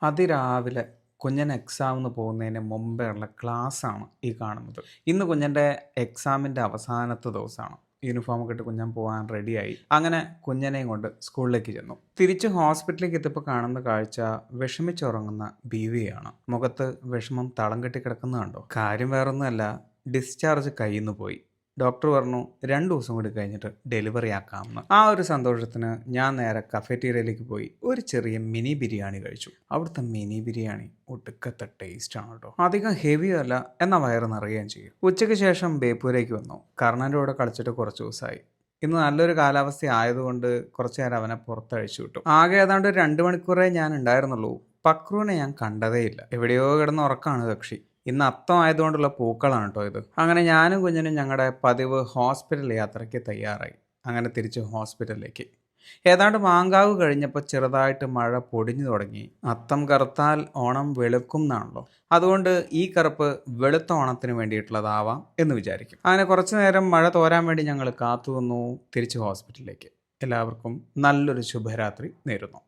അതിരാവിലെ കുഞ്ഞൻ എക്സാമിന് പോകുന്നതിന് മുമ്പേ ഉള്ള ക്ലാസ്സാണ് ഈ കാണുന്നത്. ഇന്ന് കുഞ്ഞൻ്റെ എക്സാമിൻ്റെ അവസാനത്തെ ദിവസമാണ്. യൂണിഫോമൊക്കെ ഇട്ട് കുഞ്ഞൻ പോകാൻ റെഡിയായി. അങ്ങനെ കുഞ്ഞനെയും കൊണ്ട് സ്കൂളിലേക്ക് ചെന്നു. തിരിച്ച് ഹോസ്പിറ്റലിലേക്ക് എത്തിയപ്പോൾ കാണുന്ന കാഴ്ച വിഷമിച്ചുറങ്ങുന്ന ബീവിയാണ്. മുഖത്ത് വിഷമം തളം കെട്ടി കിടക്കുന്നത് കണ്ടോ? കാര്യം വേറൊന്നുമല്ല, ഡിസ്ചാർജ് കയ്യിൽ നിന്ന് പോയി. ഡോക്ടർ പറഞ്ഞു 2 ദിവസം കൂടി കഴിഞ്ഞിട്ട് ഡെലിവറി ആക്കാമെന്ന്. ആ ഒരു സന്തോഷത്തിന് ഞാൻ നേരെ കഫേറ്റീരിയയിലേക്ക് പോയി ഒരു ചെറിയ മിനി ബിരിയാണി കഴിച്ചു. അവിടുത്തെ മിനി ബിരിയാണി ഒടുക്കത്തെ ടേസ്റ്റാണ് കേട്ടോ. അധികം ഹെവി അല്ല, എന്നാൽ വയറ് നിറയുകയും ചെയ്യും. ഉച്ചയ്ക്ക് ശേഷം ബേപ്പൂരേക്ക് വന്നു. കർണൻ്റെ കൂടെ കളിച്ചിട്ട് കുറച്ച് ദിവസമായി. ഇന്ന് നല്ലൊരു കാലാവസ്ഥ ആയതുകൊണ്ട് കുറച്ചു നേരം അവനെ പുറത്തഴിച്ചു വിട്ടു. ആകെ ഏതാണ്ട് 2 മണിക്കൂറേ ഞാൻ ഉണ്ടായിരുന്നുള്ളൂ. പക്രുവിനെ ഞാൻ കണ്ടതേയില്ല. എവിടെയോ കിടന്ന് ഉറക്കാണ് കക്ഷി. ഇന്ന് അത്തം ആയതുകൊണ്ടുള്ള പൂക്കളാണ് കേട്ടോ ഇത്. അങ്ങനെ ഞാനും കുഞ്ഞിനും ഞങ്ങളുടെ പതിവ് ഹോസ്പിറ്റൽ യാത്രയ്ക്ക് തയ്യാറായി. അങ്ങനെ തിരിച്ച് ഹോസ്പിറ്റലിലേക്ക്. ഏതാണ്ട് മാങ്കാവ് കഴിഞ്ഞപ്പോൾ ചെറുതായിട്ട് മഴ പൊടിഞ്ഞു തുടങ്ങി. അത്തം കറുത്താൽ ഓണം വെളുക്കും എന്നാണല്ലോ. അതുകൊണ്ട് ഈ കറുപ്പ് വെളുത്ത ഓണത്തിന് വേണ്ടിയിട്ടുള്ളതാവാം എന്ന് വിചാരിക്കും. അങ്ങനെ കുറച്ചു നേരം മഴ തോരാൻ വേണ്ടി ഞങ്ങൾ കാത്തു നിന്നു. തിരിച്ച് ഹോസ്പിറ്റലിലേക്ക്. എല്ലാവർക്കും നല്ലൊരു ശുഭരാത്രി നേരുന്നു.